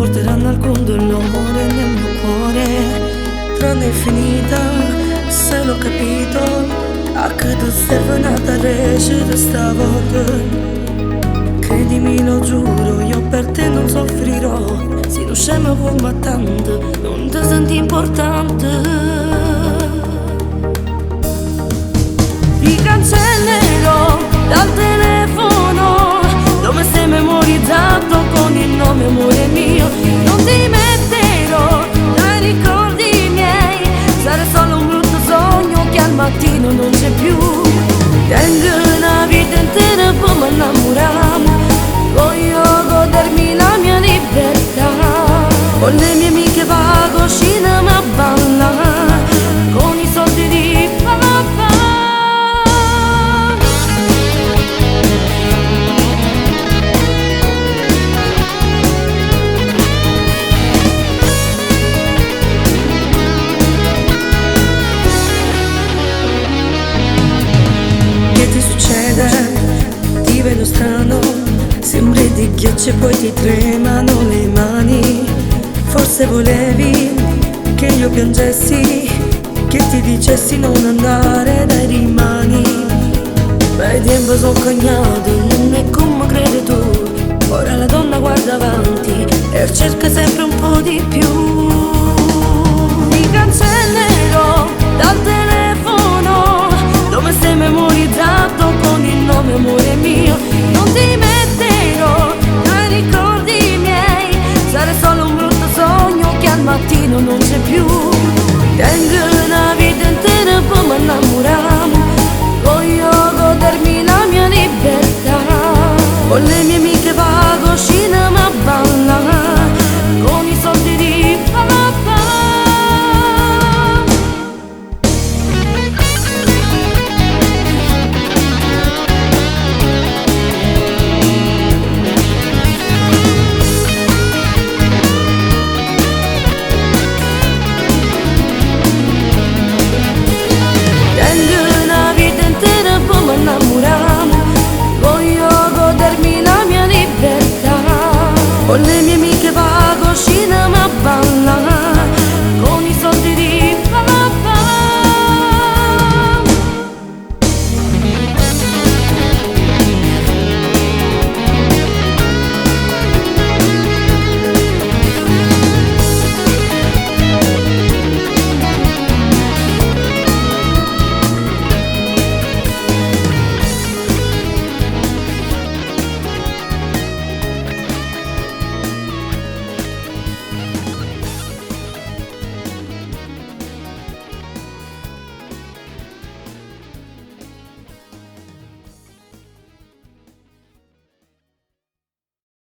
porteranno alcun dolore nel mio cuore. Tranne è finita, se l'ho capito, a che tu serve nata recita stavolta. Credimi, lo giuro, io per te non soffrirò. Se non scemo vuoi ma tanto, non ti senti importante. Ti cancellerò dal telefono dove sei memorizzato con il nome amore mio. Non ti metterò dai ricordi miei, sarà solo un brutto sogno che al mattino non c'è più. Tengo una vita intera poi mi innamoramo, voglio godermi la mia libertà. Con le mie amiche vago a cinema a ballare, con i soldi di papà. Che ti succede? Ti vedo strano, sembri di ghiaccio e poi ti tremano le mani. Forse volevi che io piangessi, che ti dicessi non andare dai rimani. Ma il tempo sono cagnato, non è come credi tu. Ora la donna guarda avanti e cerca sempre un po' di più. Ti cancellerò dal telefono dove sei memorizzato con il nome amore mio. Non ti metterò dai ricordi miei, sarà solo un brutto sogno che al mattino non c'è più. Tengo una vita intera poi mi innamoramo, voglio godermi la mia libertà. Con le mie amiche vago a cinema a ballare, con i soldi di papà. Voglio godermi la mia libertà. Con le mie amiche vago a cinema